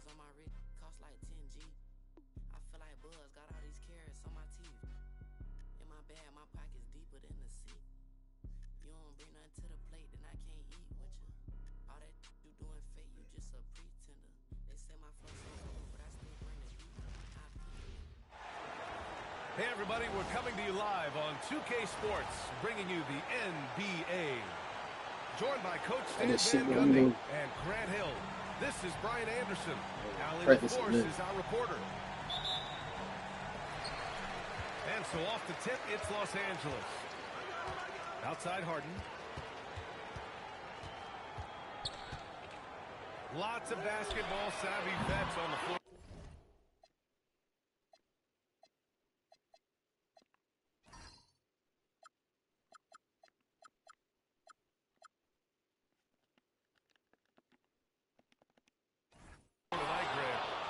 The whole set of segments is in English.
on my wrist, cost like 10G. I feel like Buzz, got all these carrots on my teeth. In my bag, my pocket's deeper than the sea. You don't bring nothing to the plate, then I can't eat with you. All that you doing fake, you just a pretender. They say my flow so cold, but I still bring the heat. Hey everybody, we're coming to you live on 2K Sports, bringing you the NBA. Joined by Coach Stan Van Gundy and Grant Hill. This is Brian Anderson. Allie LaForce is our reporter. And so off the tip, it's Los Angeles. Outside Harden. Lots of basketball savvy vets on the floor.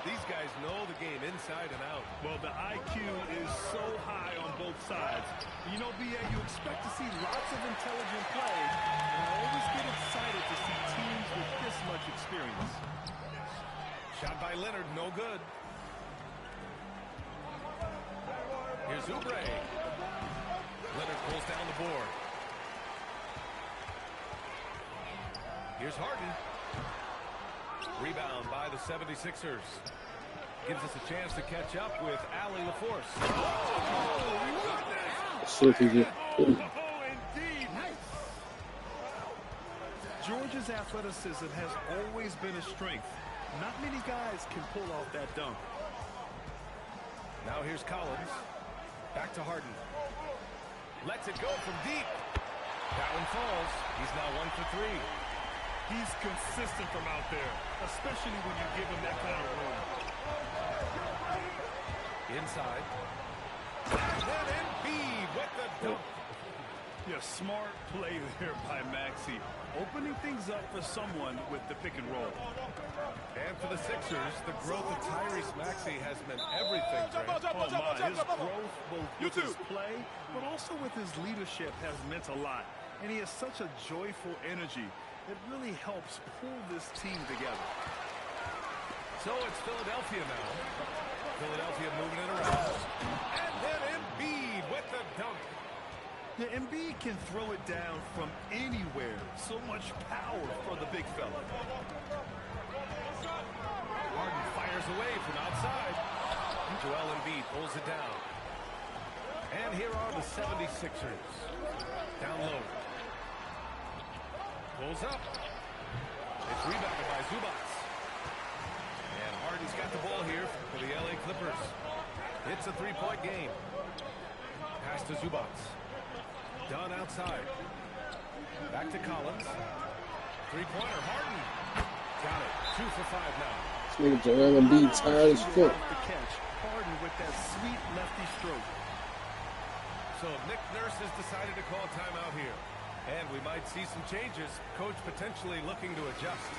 These guys know the game inside and out. Well, the IQ is so high on both sides. You know, BA, you expect to see lots of intelligent play, and I always get excited to see teams with this much experience. Shot by Leonard, no good. Here's Oubre. Leonard pulls down the board. Here's Harden. Rebound by the 76ers. Gives us a chance to catch up with Allie LaForce. Indeed. Georgia's athleticism has always been a strength. Not many guys can pull off that dunk. Now here's Collins. Back to Harden. Lets it go from deep. That one falls. He's now 1 for 3. He's consistent from out there, especially when you give him that kind of room. Inside. And then Embiid with the dunk. Yeah, smart play there by Maxey. Opening things up for someone with the pick and roll. And for the Sixers, the growth of Tyrese Maxey has meant everything, Trey. Oh my, his growth both with his play, but also with his leadership has meant a lot. And he has such a joyful energy. It really helps pull this team together. So it's Philadelphia now. Philadelphia moving it around. And then Embiid with the dunk. Yeah, Embiid can throw it down from anywhere. So much power for the big fella. Harden fires away from outside. Joel Embiid pulls it down. And here are the 76ers. Down low. Pulls up. It's rebounded by Zubats. And Harden's got the ball here for the LA Clippers. It's a three-point game. Pass to Zubats. Done outside. Back to Collins. Three-pointer. Harden. Got it. 2 for 5 now. This nigga Joel Embiid tired as fuck. Harden with that sweet lefty stroke. So Nick Nurse has decided to call a timeout here. And we might see some changes. Coach potentially looking to adjust.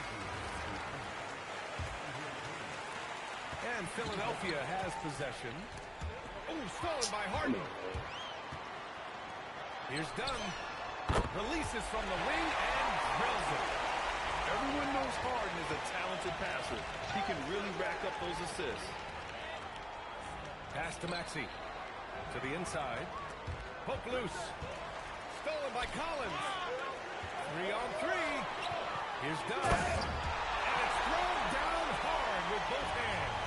And Philadelphia has possession. Oh, stolen by Harden. Here's Dunn. Releases from the wing and drills it. Everyone knows Harden is a talented passer. He can really rack up those assists. Pass to Maxey. To the inside. Poke loose. Stolen by Collins. 3 on 3. Here's Dunn. And it's thrown down hard with both hands.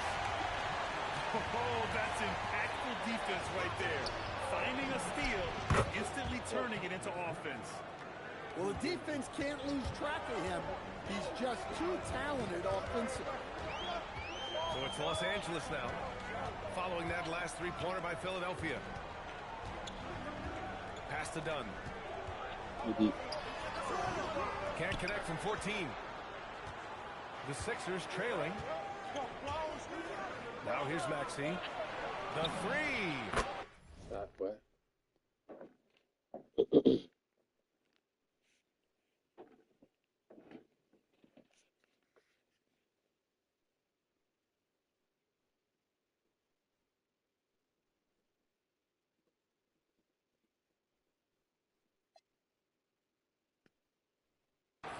Oh, that's impactful defense right there. Finding a steal, instantly turning it into offense. Well, the defense can't lose track of him. He's just too talented offensively. So it's Los Angeles now. Following that last three-pointer by Philadelphia. Pass to Dunn. Can't connect from 14. The Sixers trailing. Now here's Maxey. The three. Stop, boy.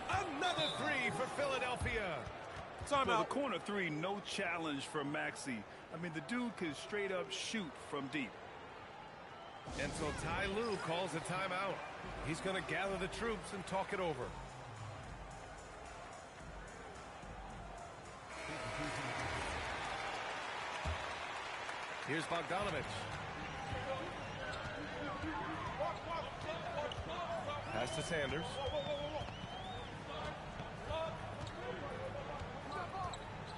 Another three for Philadelphia. Well, the corner three, no challenge for Maxey. I mean, the dude can straight up shoot from deep. And so Ty Lue calls a timeout. He's going to gather the troops and talk it over. Here's Bogdanovich. Pass to Sanders.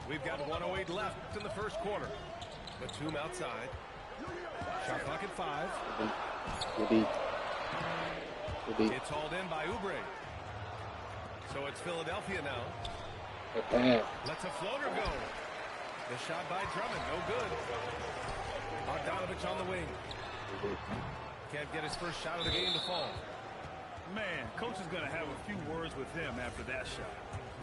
We've got 1:08 left in the first quarter. Batum outside. Shot clock at 5. It's hauled in by Oubre. So it's Philadelphia now. Lets a floater go. The shot by Drummond, no good. Bogdanovich on the wing. Can't get his first shot of the game to fall. Man, coach is going to have a few words with him after that shot.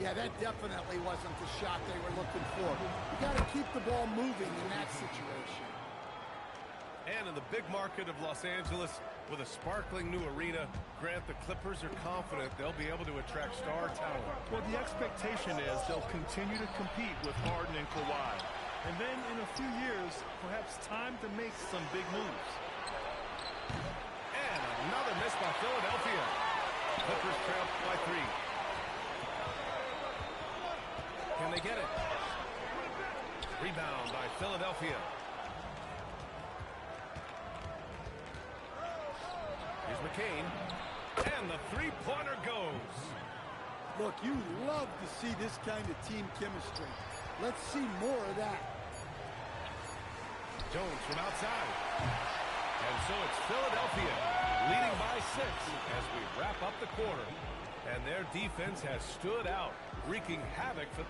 Yeah, that definitely wasn't the shot they were looking for. You got to keep the ball moving in that situation. And in the big market of Los Angeles, with a sparkling new arena, Grant, the Clippers are confident they'll be able to attract star talent. Well, the expectation is they'll continue to compete with Harden and Kawhi. And then in a few years, perhaps time to make some big moves. And another miss by Philadelphia. Clippers trail by 3. Can they get it? Rebound by Philadelphia. Here's McCain. And the three-pointer goes. Look, you love to see this kind of team chemistry. Let's see more of that. Jones from outside. And so it's Philadelphia leading by 6 as we wrap up the quarter. And their defense has stood out, wreaking havoc for...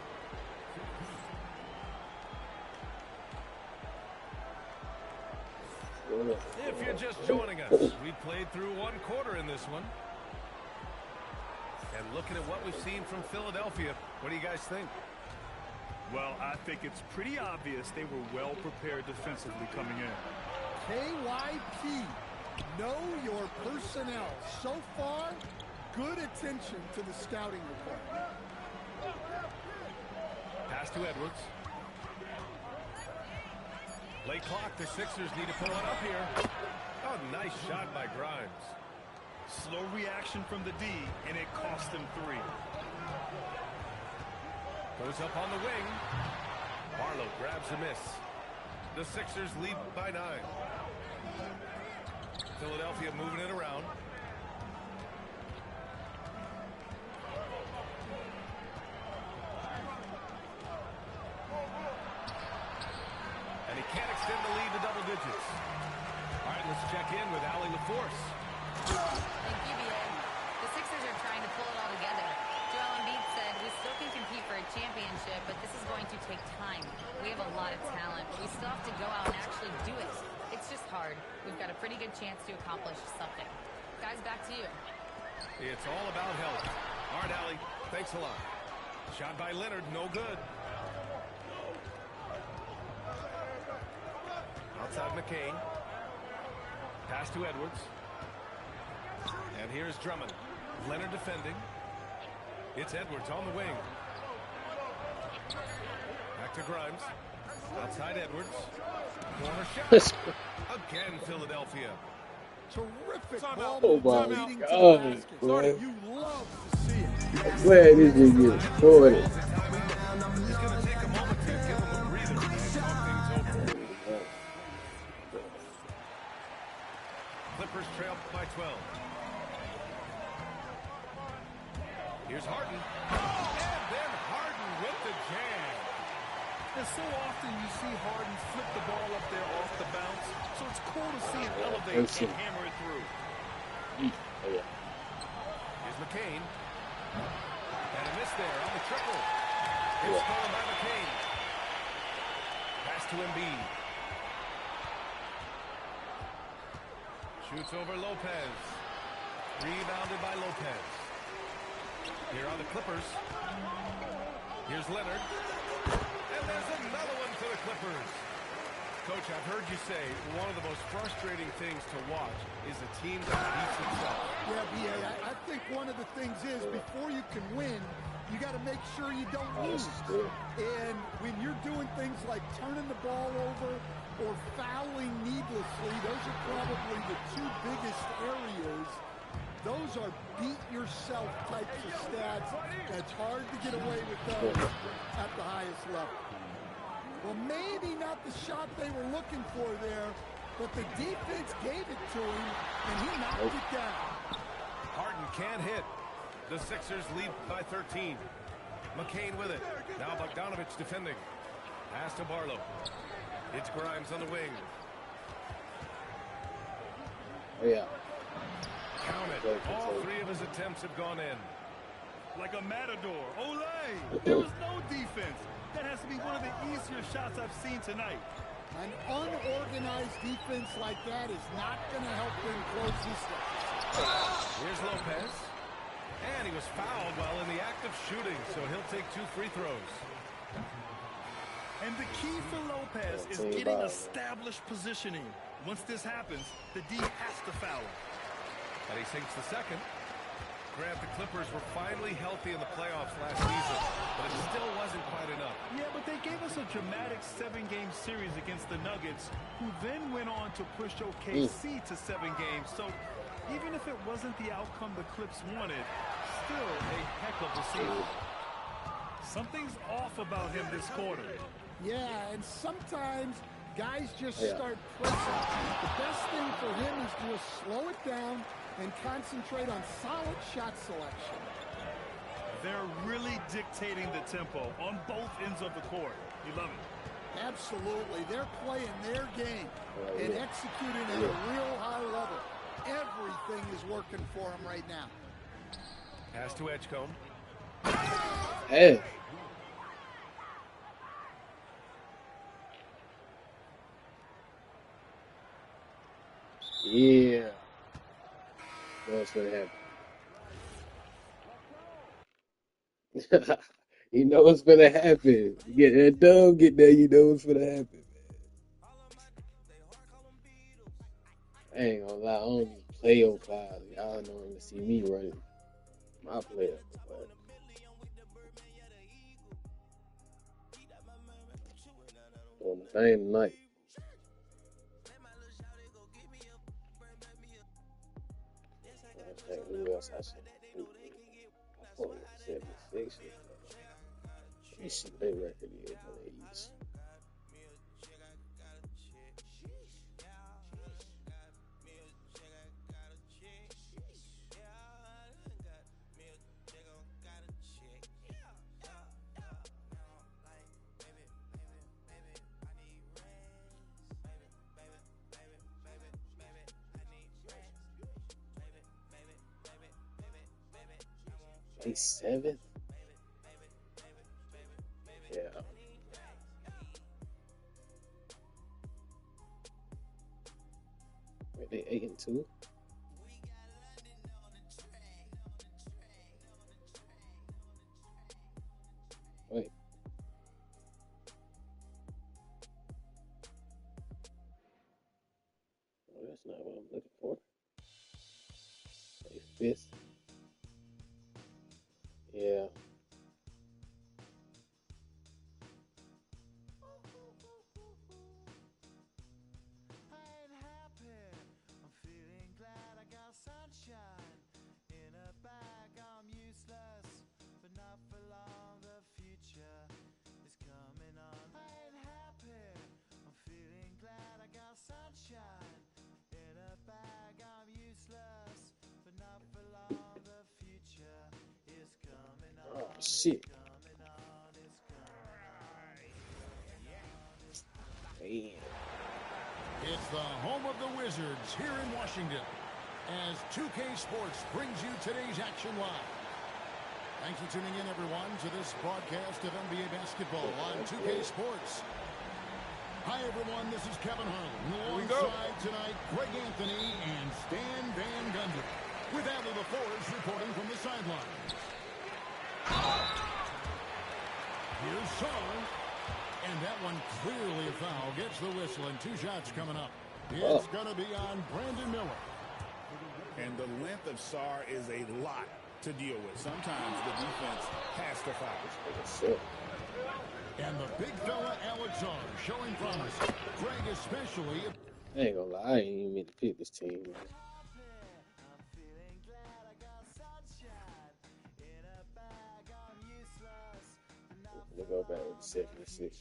If you're just joining us, we played through one quarter in this one. And looking at what we've seen from Philadelphia, what do you guys think? Well, I think it's pretty obvious they were well prepared defensively coming in. KYP, know your personnel. So far, good attention to the scouting report. Pass to Edwards. Late clock, the Sixers need to put one up here. Oh, nice shot by Grimes. Slow reaction from the D, and it cost them 3. Goes up on the wing. Barlow grabs a miss. The Sixers lead by 9. Philadelphia moving it around. And he can't extend the lead to double digits. All right, let's check in with Allie LaForce. Thank you, BA. The Sixers are trying to pull it all together. Joel Embiid said, we still can compete for a championship, but this is going to take time. We have a lot of talent. We still have to go out and actually do it. It's just hard. We've got a pretty good chance to accomplish something. Guys, back to you. It's all about health. All right, Allie, thanks a lot. Shot by Leonard, no good. Outside McCain. Pass to Edwards. And here's Drummond. Leonard defending. It's Edwards on the wing. Back to Grimes. Outside Edwards. Corner shot. Again, Philadelphia. Terrific ball Oh movement my leading to the God, basket. boy. You love to see it. Glad this is getting recorded. It's going to take a moment to give him a breather and talk things over. Clippers trail by 12. Here's Harden. And then Harden with the jam. And so often you see Harden flip the ball up there off the bounce, so it's cool to see him elevate and hammer it through. Here's McCain. And a miss there on the triple. It's stolen by McCain. Pass to Embiid. Shoots over Lopez. Rebounded by Lopez. Here are the Clippers. Here's Leonard. And there's another one for the Clippers. Coach, I've heard you say one of the most frustrating things to watch is a team that beats itself. Yeah, BA, I think one of the things is before you can win, you got to make sure you don't lose. And when you're doing things like turning the ball over or fouling needlessly, those are probably the two biggest areas. Those are beat-yourself types of stats. It's hard to get away with those at the highest level. Well, maybe not the shot they were looking for there, but the defense gave it to him, and he knocked it down. Harden can't hit. The Sixers lead by 13. McCain with it. Now Bogdanovich defending. Pass to Barlow. It's Grimes on the wing. Yeah. Count it. All three of his attempts have gone in. Like a matador. Olay! There was no defense. That has to be one of the easier shots I've seen tonight. An unorganized defense like that is not going to help them close this one. Here's Lopez. And he was fouled while in the act of shooting, so he'll take 2 free throws. And the key for Lopez is getting established positioning. Once this happens, the D has to foul him. And he sinks the second. Grant, the Clippers were finally healthy in the playoffs last season, but it still wasn't quite enough. Yeah, but they gave us a dramatic 7-game series against the Nuggets, who then went on to push OKC to 7 games. So even if it wasn't the outcome the Clips wanted, still a heck of a season. Something's off about him this quarter. Yeah, and sometimes guys just start pressing. The best thing for him is to just slow it down and concentrate on solid shot selection. They're really dictating the tempo on both ends of the court. You love it. Absolutely. They're playing their game and executing at a real high level. Everything is working for them right now. Pass to Edgecombe. Hey. Yeah. What's gonna happen? You know what's gonna happen. You get that dub, get there, you know what's gonna happen, man. I ain't gonna lie, I don't even play on fire. Y'all don't even see me running my player. But on the thing tonight. Who else I should do? I thought it was 76. Let me see what their record is on the East. They 7th? Yeah. Wait, they 8-2? Wait. Oh, that's not what I'm looking for. They 5th? Yeah. Oh, shit. Damn. It's the home of the Wizards here in Washington as 2K Sports brings you today's action live. Thanks for tuning in, everyone, to this broadcast of NBA basketball on 2K Sports. Hi, everyone. This is Kevin Harlan. Alongside tonight, Greg Anthony and Stan Van Gundy. With Adler LaForge reporting from the sideline. Here's Song. And that one clearly a foul. Gets the whistle and 2 shots coming up. It's going to be on Brandon Miller. And the length of Sarr is a lot. to deal with. Sometimes the defense has to foul. And the big fella, Alex R, showing promise. Greg especially. I ain't gonna lie, I ain't even meant to pick this team, man. We'll go back with the 76.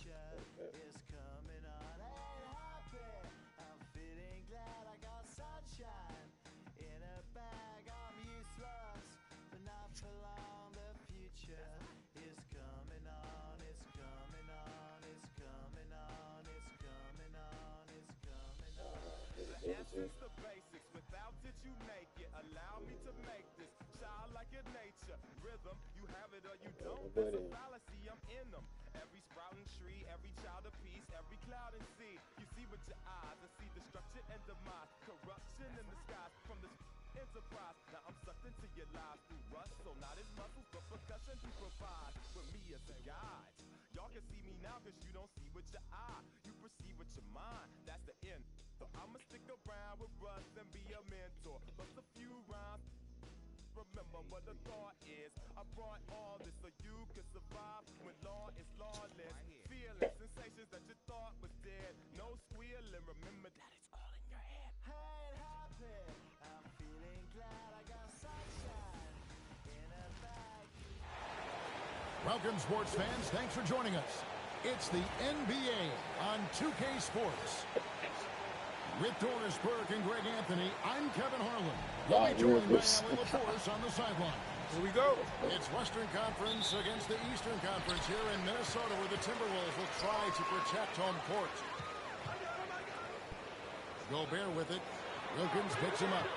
The basics, without it you make it. Allow me to make this childlike your nature. Rhythm, you have it or you don't. There's a fallacy, I'm in them. Every sprouting tree, every child of peace, every cloud and sea. You see with your eyes and see destruction and demise. Corruption in the skies from this enterprise. Now I'm sucked into your lives through rust. So not as muscles, but percussion he provides. With me as a guide. Y'all can see me now cause you don't see with your eye. You perceive with your mind. That's the end. So I'ma stick around with Russ and be a mentor. Bust a few rhymes. Remember what the thought is. I brought all this so you can survive when law is lawless. Feeling sensations that you thought was dead. No squealing. Remember that it's all in your head. Hey, it happened. I'm feeling glad I got sunshine in a bag. Welcome, sports fans. Thanks for joining us. It's the NBA on 2K Sports. With Doris Burke and Greg Anthony, I'm Kevin Harlan. We'll be joined by Alan LaForce on the sideline. Here we go. It's Western Conference against the Eastern Conference here in Minnesota, where the Timberwolves will try to protect home court. Gobert with it. Wilkins picks him up.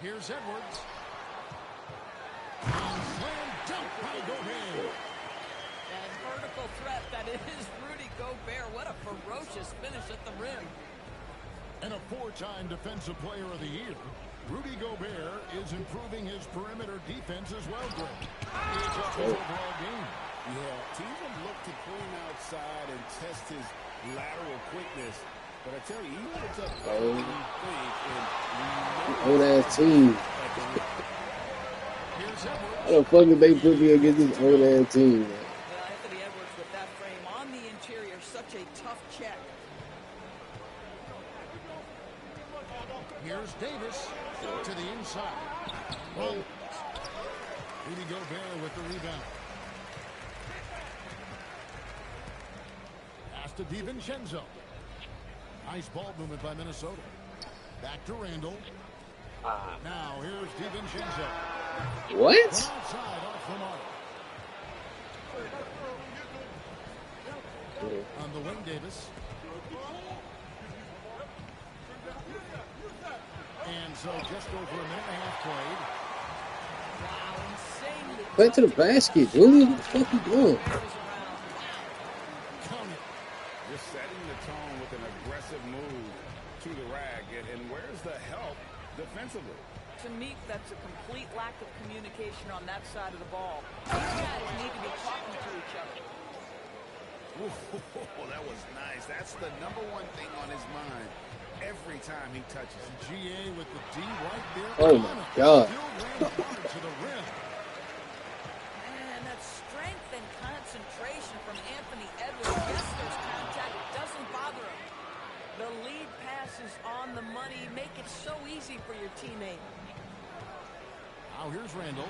Here's Edwards. And slam dunk by Gobert. That vertical threat that is Rudy Gobert. What a ferocious finish at the rim. And a four-time Defensive Player of the Year, Rudy Gobert is improving his perimeter defense as well, Greg. It's up his overall game. Yeah, teams have looked to pull him outside and test his lateral quickness. But I tell you, he puts up better than you think. Old ass team. How the fuck did they put me against this old ass team, man? Well, Anthony Edwards with that frame on the interior, such a tough check. Here's Davis to the inside. Rudy Gobert with the rebound. Pass to DiVincenzo. Nice ball movement by Minnesota. Back to Randall. Now here's DiVincenzo. What? Outside off the mark. On the wing, Davis. And so just over a minute and a half played. Wow, insanely. Back to the basket, Julian. What the fuck you doing? Just setting the tone with an aggressive move to the rack. And where's the help defensively? To me, that's a complete lack of communication on that side of the ball. These guys need to be talking to each other. Ooh, that was nice. That's the number one thing on his mind every time he touches it. GA with the D right there. Oh my God. To the rim. Man, that strength and concentration from Anthony Edwards. Yes, there's contact. It doesn't bother him. The lead pass is on the money. Make it so easy for your teammate. Now here's Randall.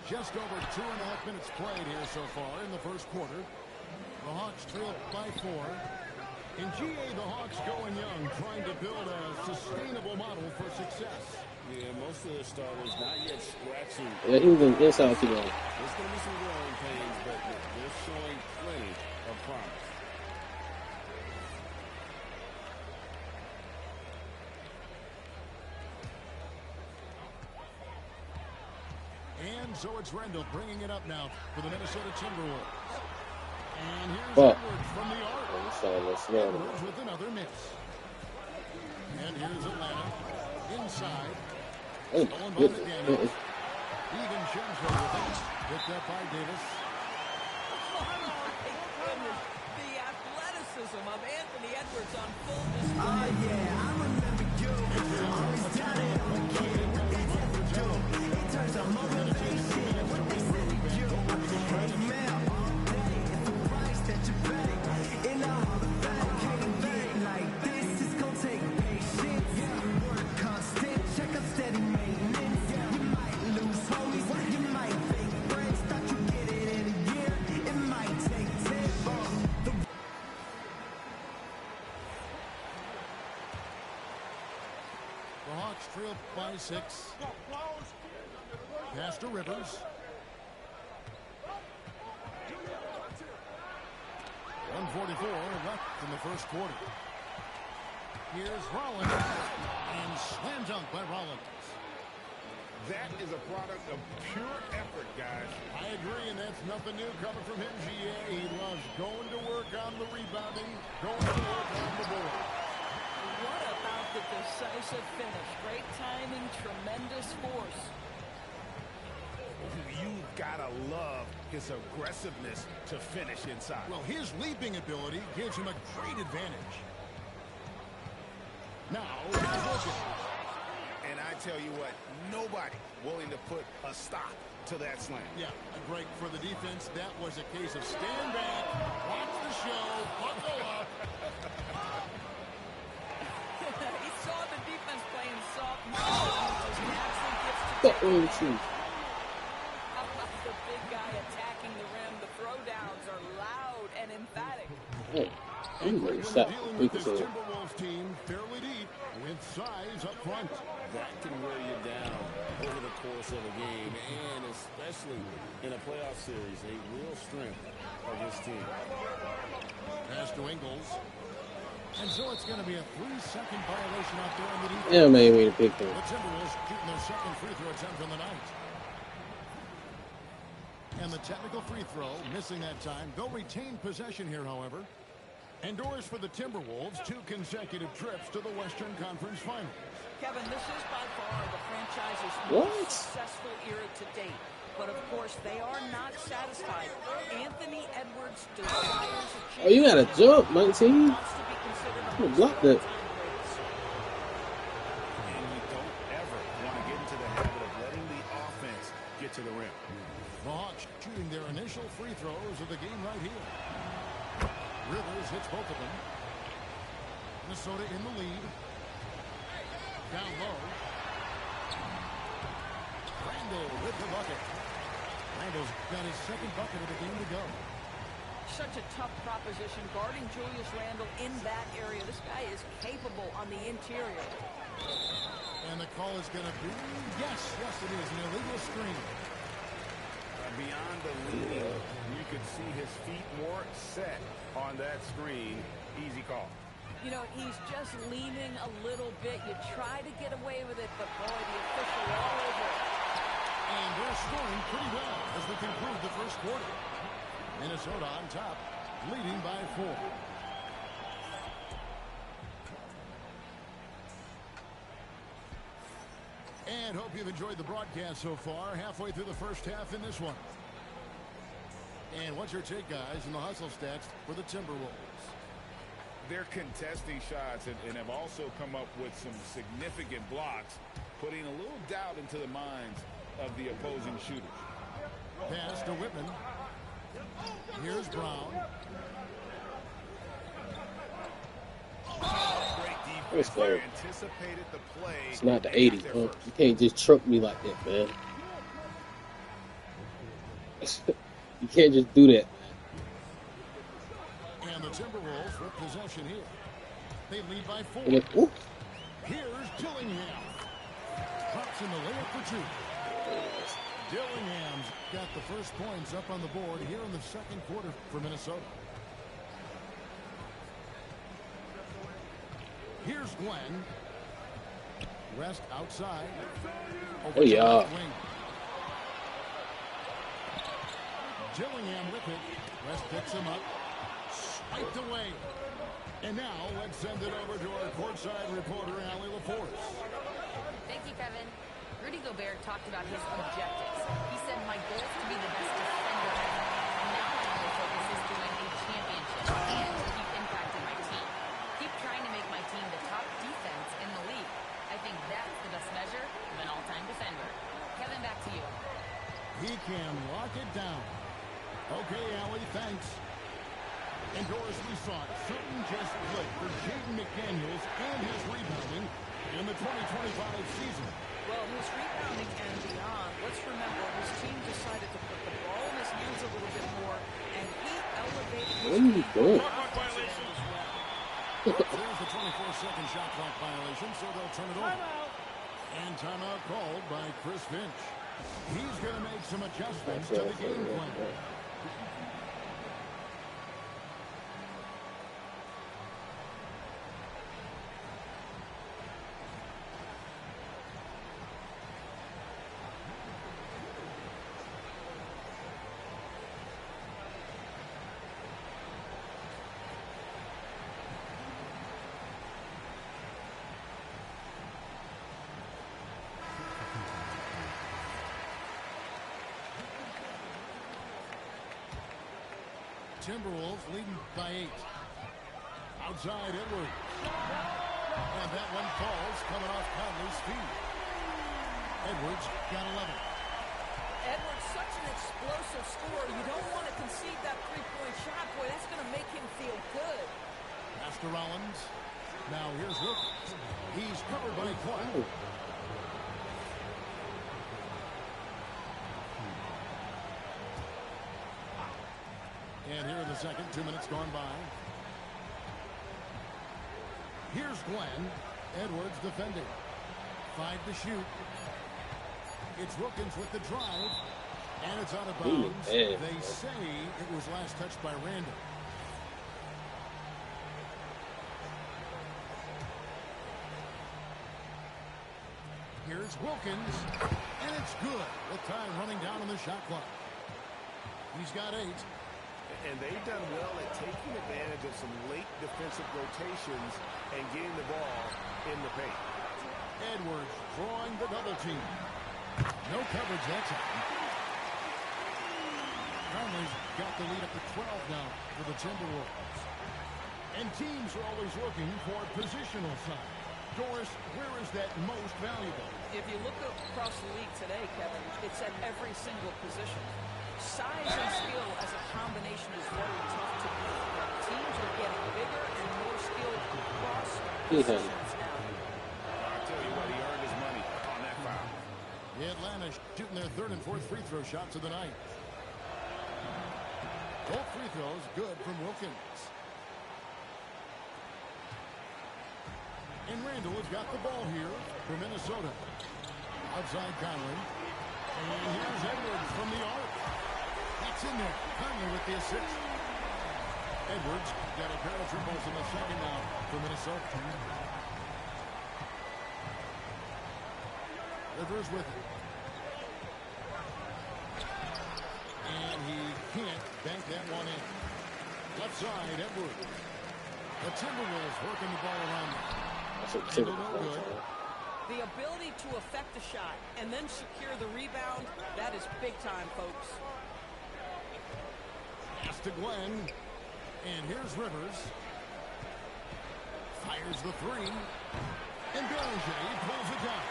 Just over 2.5 minutes played here so far in the first quarter. The Hawks trail by 4. In GA, the Hawks going young, trying to build a sustainable model for success. Yeah, most of the starters not yet scratching. Yeah, he was in inside too long. There's going to be some growing pains, but they're showing plenty of promise. And so it's Randall bringing it up now for the Minnesota Timberwolves. And here's Edwards from the arc. Edwards with another miss. And here's Atlanta. Inside. Stolen by McDaniels. DiVincenzo with it. Picked up by Davis. Oh, my goodness. The athleticism of Anthony Edwards on full display. The Hawks trail by 6. Pass to Rivers. 1:44 left in the first quarter. Here's Rollins. And slam dunk by Rollins. That is a product of pure effort, guys. I agree, and that's nothing new coming from him, GA. He loves going to work on the rebounding, going to work on the board. What about the decisive finish? Great timing, tremendous force. You've got to love his aggressiveness to finish inside. Well, his leaping ability gives him a great advantage. Now, and I tell you what, nobody willing to put a stop to that slam. Yeah, a break for the defense. That was a case of stand back, watch the show, buckle up. He saw the defense playing soft. How about the big guy attacking the rim? The throwdowns are loud and emphatic. Hey, And when dealing with this Timberwolves team fairly deep with size up front. That can wear you down over the course of a game, and especially in a playoff series, a real strength of this team. Pass to Ingles. And so it's going to be a 3-second violation out there on the defense. Yeah, man, we to pick them. The Timberwolves shooting their second free throw attempt on the night. And the technical free throw, missing that time. They'll retain possession here, however. Endures for the Timberwolves 2 consecutive trips to the Western Conference Finals. Kevin, this is by far the franchise's most successful era to date. But, of course, they are not satisfied. Anthony Edwards desires a change. Oh, you got to jump, 19. You blocked that. And you don't ever want to get into the habit of letting the offense get to the rim. The Hawks shooting their initial free throws of the game right here. Rivers hits both of them. Minnesota in the lead. Down low. Randall with the bucket. Randall's got his second bucket of the game to go. Such a tough proposition guarding Julius Randle in that area. This guy is capable on the interior. And the call is going to be, yes, it is an illegal screen. Beyond the leading, you could see his feet more set on that screen. Easy call. You know, he's just leaning a little bit. You try to get away with it, but boy, the official all over it. And they're scoring pretty well as we conclude the first quarter. Minnesota on top, leading by 4. And hope you've enjoyed the broadcast so far. Halfway through the first half in this one. And what's your take, guys, in the hustle stats for the Timberwolves? They're contesting shots and have also come up with some significant blocks, putting a little doubt into the minds of the opposing shooters. Pass to Whitman. Here's Brown. It's fair. Anticipated the play. It's not the 80, huh? You can't just truck me like that, man. You can't just do that. And the Timberwolves with possession here. They lead by 4. Ooh. Here's Dillingham. Pops in the layup for 2. Dillingham's got the first points up on the board here in the second quarter for Minnesota. Here's Glenn. West outside. Oh, yeah. Dillingham with it. West picks him up. Spiked away. And now let's send it over to our courtside reporter, Allie LaForce. Thank you, Kevin. Rudy Gobert talked about his objectives. He said, my goal is to be the best defender ever. And now my only focus is to win a championship and to keep impacting my team. Keep trying to make my team the top defense in the league. I think that's the best measure of an all-time defender. Kevin, back to you. He can lock it down. Okay, Allie, thanks. Indoors, we saw it. Something just clicked for Jaden McDaniels and his rebounding in the 2025 season. Well, his rebounding and beyond, let's remember his team decided to put the ball in his hands a little bit more, and he elevated his game as well. There's the 24-second shot clock violation, so they'll turn it over. And timeout called by Chris Finch. He's going to make some adjustments to the game plan. Timberwolves leading by 8. Outside Edwards. And that one falls coming off Conley's feet. Edwards got 11. Edwards, such an explosive scorer. You don't want to concede that three-point shot. Boy, that's going to make him feel good. Pass to Rollins. Now here's Wilkins. He's covered by Clark. And here in the second, 2 minutes gone by. Here's Glenn. Edwards defending. 5 to shoot. It's Wilkins with the drive. And it's out of bounds. They say it was last touched by Randall. Here's Wilkins. And it's good with time running down on the shot clock. He's got 8. And they've done well at taking advantage of some late defensive rotations and getting the ball in the paint. Edwards drawing the double team. No coverage that time. Conley's got the lead up to 12 now for the Timberwolves. And teams are always looking for positional size. Doris, where is that most valuable? If you look across the league today, Kevin, it's at every single position. Size and skill as a combination is very tough to do. Teams are getting bigger and more skilled across positions now. I'll tell you what, he earned his money on that foul. The Atlanta shooting their 3rd and 4th free throw shots of the night. Both free throws good from Wilkins. And Randall has got the ball here for Minnesota. Outside Conley. And here's Edwards from the arc. That's in there. Conley with the assist. Edwards got a pair of triples in the second now for Minnesota. Rivers with it. And he can't bank that one in. Left side, Edwards. The Timberwolves working the ball around them. Still no good. The ability to affect a shot and then secure the rebound, that is big time, folks. Pass to Glenn. And here's Rivers. Fires the 3. And Bellinger pulls it down.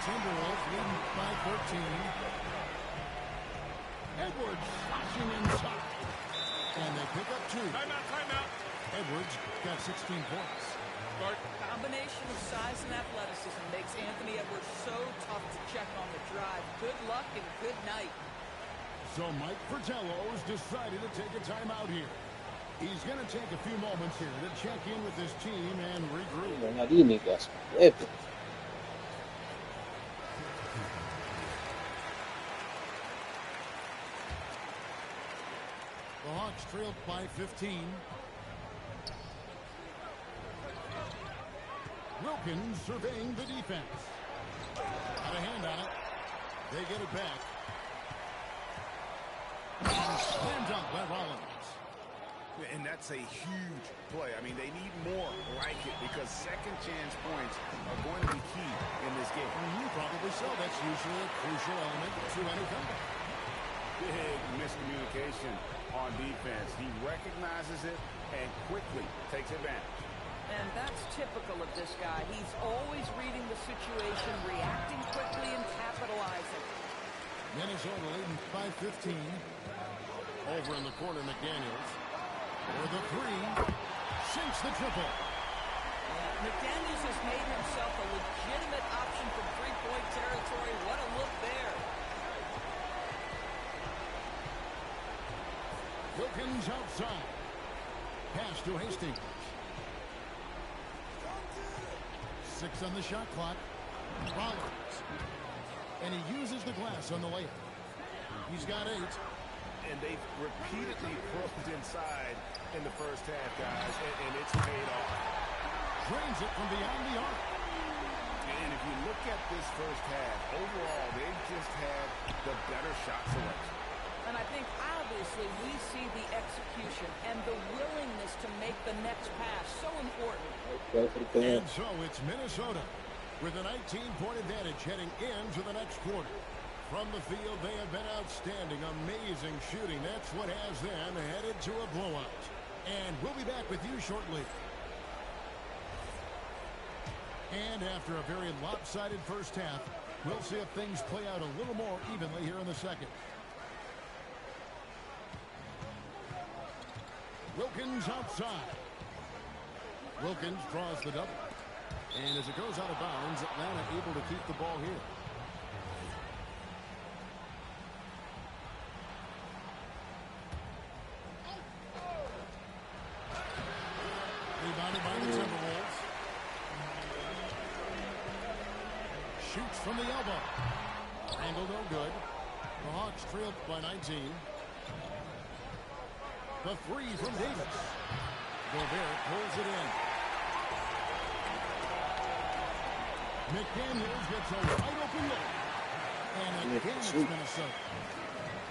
Timberwolves leading by 13. Edwards flashing inside. And they pick up 2. Timeout. Edwards got 16 points. Combination of size and athleticism makes Anthony Edwards so tough to check on the drive. Good luck and good night. So Mike Fratello's decided to take a timeout here. He's going to take a few moments here to check in with his team and regroup. The Hawks trailed by 15. Wilkins surveying the defense. Got a hand on it. They get it back. And slam dunk by Rollins. And that's a huge play. I mean, they need more like it because second chance points are going to be key in this game. Probably so. That's usually a crucial element to any comeback. Big miscommunication on defense. He recognizes it and quickly takes advantage. And that's typical of this guy. He's always reading the situation, reacting quickly, and capitalizing. Minnesota leading by 15. Over in the corner, McDaniels. For the 3. Sinks the triple. McDaniels has made himself a legitimate option from three-point territory. What a look there. Wilkins outside. Pass to Hastings. 6 on the shot clock. Rollins. And he uses the glass on the layup. He's got 8. And they've repeatedly probed inside in the first half, guys, and it's paid off. Drains it from beyond the arc. And if you look at this first half, overall, they've just had the better shot selection. And I think, obviously, we see the execution and the willingness to make the next pass so important. And so it's Minnesota with a 19-point advantage heading into the next quarter. From the field, they have been outstanding, amazing shooting. That's what has them headed to a blowout. And we'll be back with you shortly. And after a very lopsided first half, we'll see if things play out a little more evenly here in the second. Wilkins outside. Wilkins draws the double. And as it goes out of bounds, Atlanta able to keep the ball here. Rebounded by the Timberwolves. Shoots from the elbow. Angle no good. The Hawks trailed by 19. The 3 from Davis. Gobert pulls it in. McDaniels gets a wide open look. And again it's Minnesota.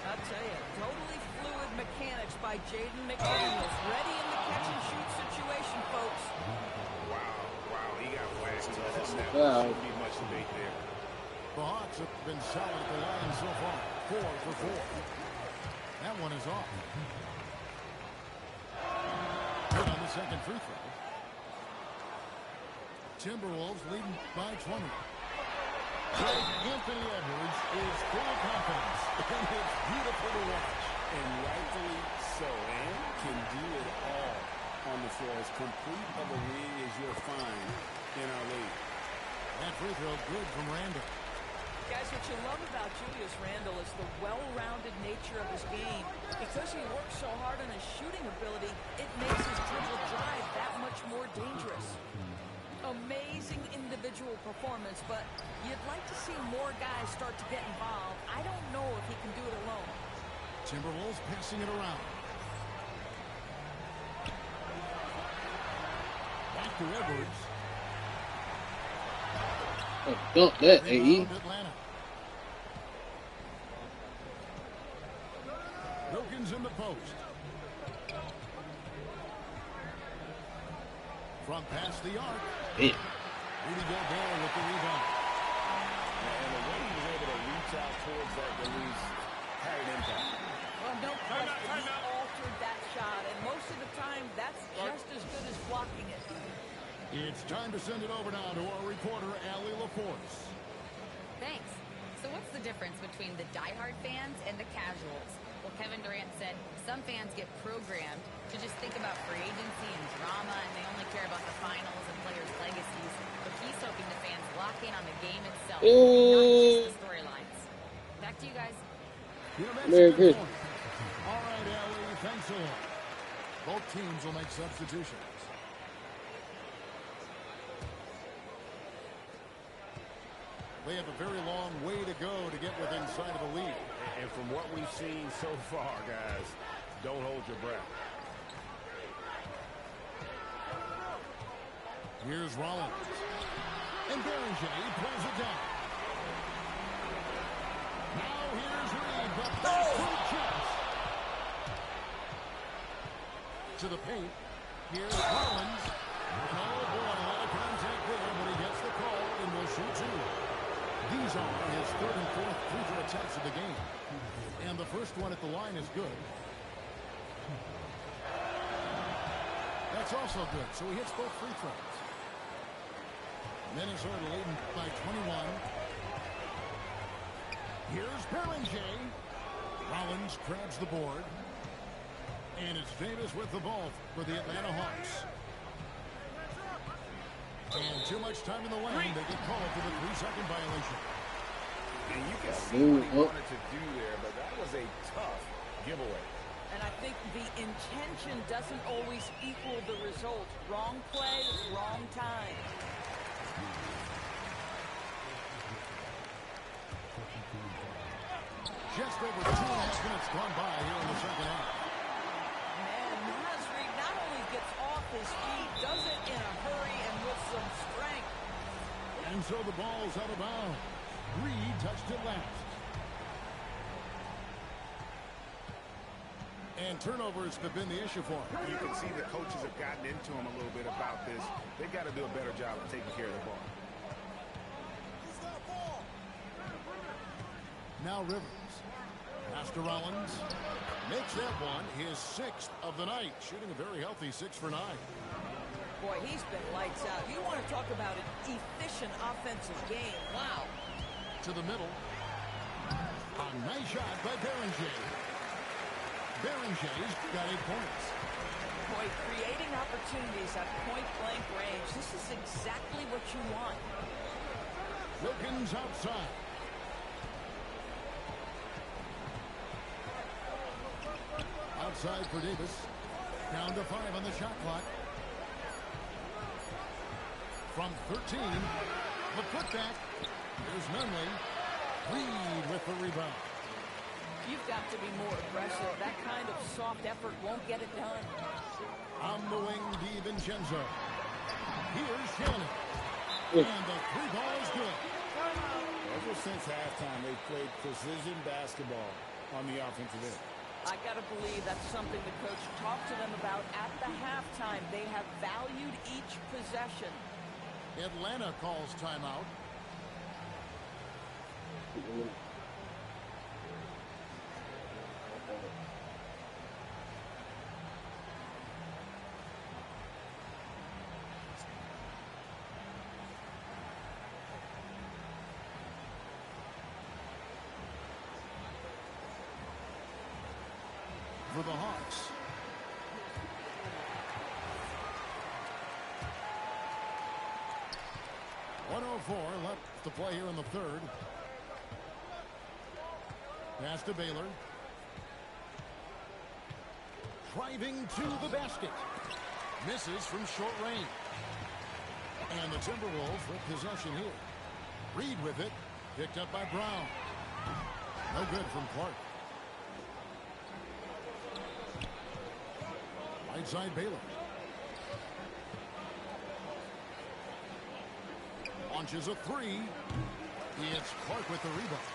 I'll tell you, totally fluid mechanics by Jaden McDaniels. Ready in the catch-and-shoot situation, folks. Wow, he got waxed. Wow. Shouldn't be much debate there. The Hawks have been solid at the line so far. 4 for 4. That one is off. Good on the second free throw. Timberwolves leading by 20. Anthony Edwards is full of confidence, and it's beautiful to watch. And rightfully so. And can do it all on the floor. As complete of a wing as you'll find in our league. That free throw good from Randall. Guys, what you love about Julius Randle is the well-rounded nature of his game. Because he works so hard on his shooting ability, it makes his dribble drive that much more dangerous. Amazing individual performance, but you'd like to see more guys start to get involved. I don't know if he can do it alone. Timberwolves passing it around. Back to Edwards. Oh, dump that, AE. Atlanta. Wilkins in the post. From past the arc. Damn. Rudy Gobert with the rebound. And the way he was able to reach out towards that release had an impact. Well, no question, he altered that shot, and most of the time, that's just as good as blocking it. It's time to send it over now to our reporter, Allie LaForce. Thanks. So what's the difference between the diehard fans and the casuals? Well, Kevin Durant said some fans get programmed to just think about free agency and drama, and they only care about the finals and players' legacies. But he's hoping the fans lock in on the game itself, not just the storylines. Back to you guys. You know, that's Merry a good Christmas. point. All right, Allie, thanks a lot. Both teams will make substitutions. They have a very long way to go to get within sight of the lead. And from what we've seen so far, guys, don't hold your breath. Here's Rollins. And Berringer pulls it down. Now here's Reed, but back to the chest. To the paint. Here's Rollins. And oh boy, a lot of contact there, but he gets the call and will shoot 2. These are his 3rd and 4th free throw attempts of the game. And the first one at the line is good. That's also good, so he hits both free throws. Minnesota leading by 21. Here's Berringer. Rollins grabs the board. And it's Davis with the ball for the Atlanta Hawks. And too much time in the lane. They get called for the 3-second violation. And you can see what he wanted to do there, but that was a tough giveaway. And I think the intention doesn't always equal the result. Wrong play, wrong time. just over 2.5 minutes gone by here in the second half. Man, Nasri not only gets off his feet, does it in a hurry and with some strength. And so the ball's out of bounds. Reed touched it last. And turnovers have been the issue for him. You can see the coaches have gotten into him a little bit about this. They've got to do a better job of taking care of the ball. Now Rivers. Pass to Rollins. Makes that one his 6th of the night. Shooting a very healthy 6 for 9. Boy, he's been lights out. You want to talk about an efficient offensive game. Wow. To the middle. A nice shot by Beringer. Beringer's got 8 points. Boy, creating opportunities at point-blank range. This is exactly what you want. Wilkins outside. Outside for Davis. Down to 5 on the shot clock. From 13. The putback. Here's Nunley. Reed with the rebound. You've got to be more aggressive. That kind of soft effort won't get it done. On the wing, DiVincenzo. Here's Shannon. And the 3-ball is good. Ever since halftime, they've played precision basketball on the offensive end. I got to believe that's something the coach talked to them about at the halftime. They have valued each possession. Atlanta calls timeout. For the Hawks. .104 left to play here in the third. Pass to Baylor. Driving to the basket. Misses from short range. And the Timberwolves with possession here. Reed with it. Picked up by Brown. No good from Clark. Right side Baylor. Launches a 3. It's Clark with the rebound.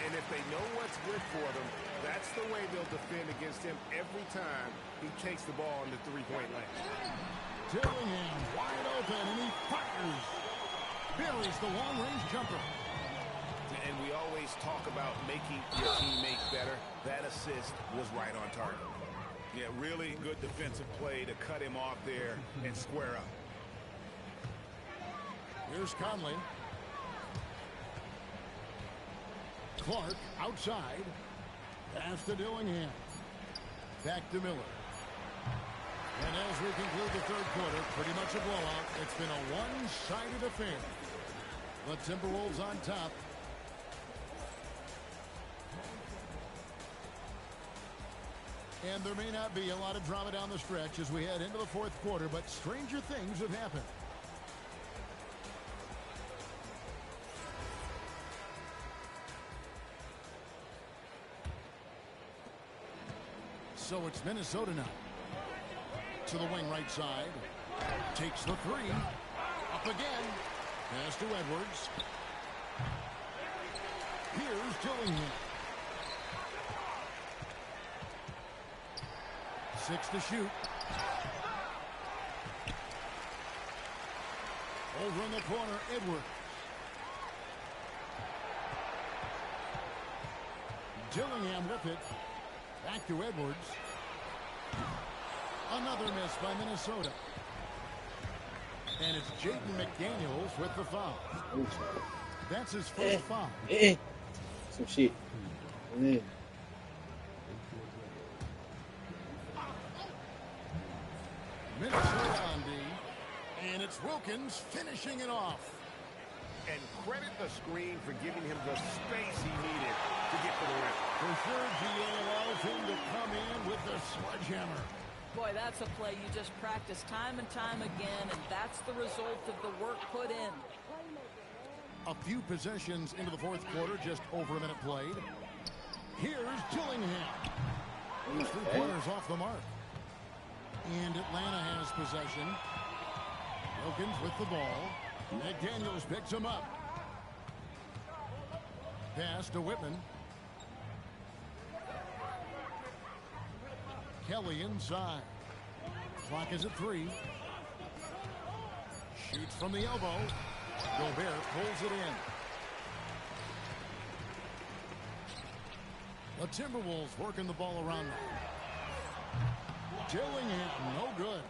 And if they know what's good for them, that's the way they'll defend against him every time he takes the ball in the three-point lane. Dillingham wide open, and he fires. Buries the long-range jumper. And we always talk about making your teammate better. That assist was right on target. Yeah, really good defensive play to cut him off there and square up. Here's Conley. Clark outside. Pass to Dillingham. Back to Miller. And as we conclude the third quarter, pretty much a blowout. It's been a one-sided affair. The Timberwolves on top. And there may not be a lot of drama down the stretch as we head into the fourth quarter, but stranger things have happened. So it's Minnesota now. To the wing right side. Takes the 3. Up again. Pass to Edwards. Here's Dillingham. 6 to shoot. Over in the corner, Edwards. Dillingham with it. Back to Edwards. Another miss by Minnesota. And it's Jaden McDaniels with the foul. That's his first foul. Some shit. Minnesota on D. And it's Wilkins finishing it off. And credit the screen for giving him the space he needed to get to the rim. For sure, GA allows him to come in with the sledgehammer. Boy, that's a play you just practice time and time again, and that's the result of the work put in. A few possessions into the fourth quarter, just over a minute played. Here's Dillingham. He's 3 pointers off the mark. And Atlanta has possession. Wilkins with the ball. McDaniels picks him up. Pass to Whitman. Kelly inside. Clock is at 3. Shoots from the elbow. Gobert pulls it in. The Timberwolves working the ball around now. Dillingham, no good.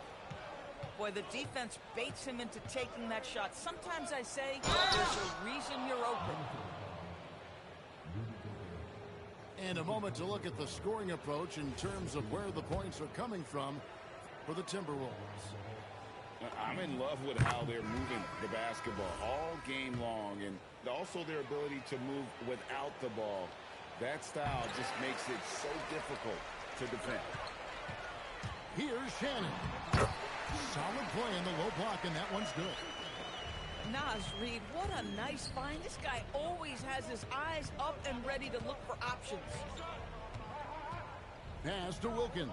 Boy, the defense baits him into taking that shot. Sometimes I say there's a reason you're open. And a moment to look at the scoring approach in terms of where the points are coming from for the Timberwolves. I'm in love with how they're moving the basketball all game long, and also their ability to move without the ball. That style just makes it so difficult to defend. Here's Shannon. Solid play in the low block, and that one's good. Naz Reid, what a nice find. This guy always has his eyes up and ready to look for options. Pass to Wilkins.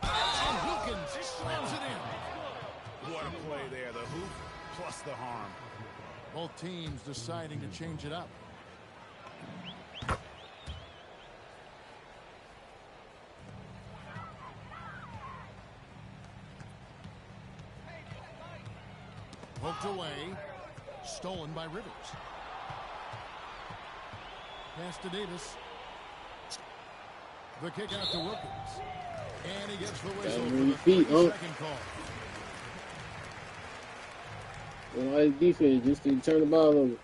And Wilkins slams it in. What a play there. The hoop plus the harm. Both teams deciding to change it up. Poked away. Stolen by Rivers. Pass to Davis. The kick out to Wilkins. And he gets the whistle for the 3-second call. Well, his defense just didn't turn the ball over.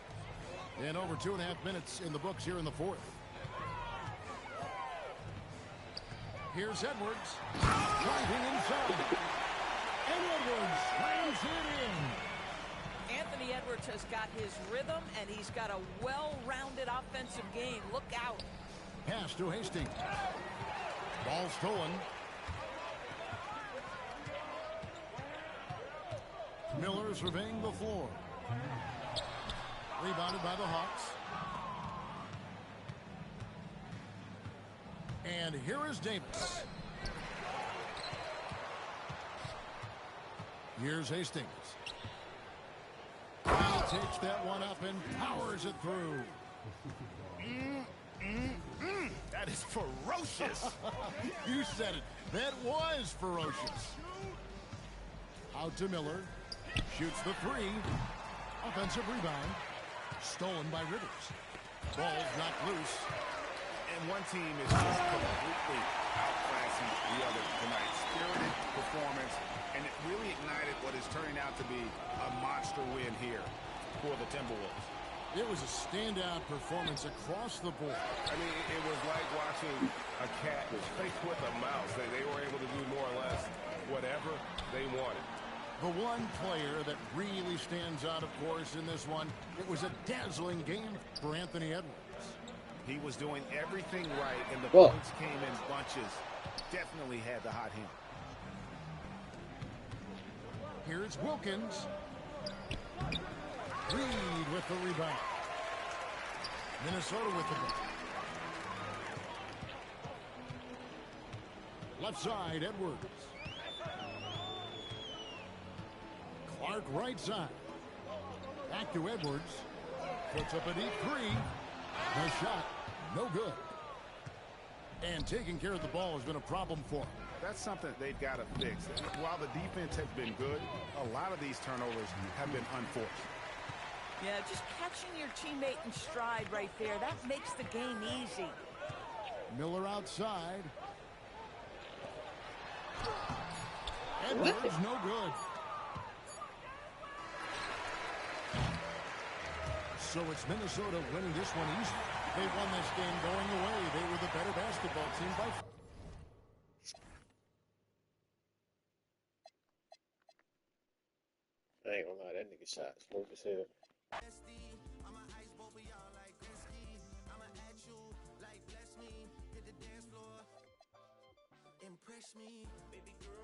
And over 2.5 minutes in the books here in the fourth. Here's Edwards. Driving inside. And Edwards slams it in. Anthony Edwards has got his rhythm, and he's got a well-rounded offensive game. Look out. Pass to Hastings. Ball stolen. Miller surveying the floor. Rebounded by the Hawks. And here is Davis. Here's Hastings. He takes that one up and powers it through. That is ferocious. You said it. That was ferocious. Out to Miller. Shoots the 3. Offensive rebound. Stolen by Rivers. Ball's knocked loose. And one team is just completely outclassing the other tonight. Spirited performance, and it really ignited what is turning out to be a monster win here for the Timberwolves. It was a standout performance across the board. I mean, it was like watching a cat play with a mouse. They were able to do more or less whatever they wanted. The one player that really stands out, of course, in this one, it was a dazzling game for Anthony Edwards. He was doing everything right, and the points came in bunches. Definitely had the hot hand. Here's Wilkins. Reed with the rebound. Minnesota with the ball. Left side, Edwards. Clark right side. Back to Edwards. Puts up a deep 3. Nice shot. No good. And taking care of the ball has been a problem for him. That's something they've got to fix. While the defense has been good, a lot of these turnovers have been unforced. Yeah, just catching your teammate in stride right there, that makes the game easy. Miller outside. Edwards, no good. So it's Minnesota winning this one easy. They won this game going away. They were the better basketball team by far. I ain't gonna lie, that nigga shot smooth as hell. Impress me, baby girl.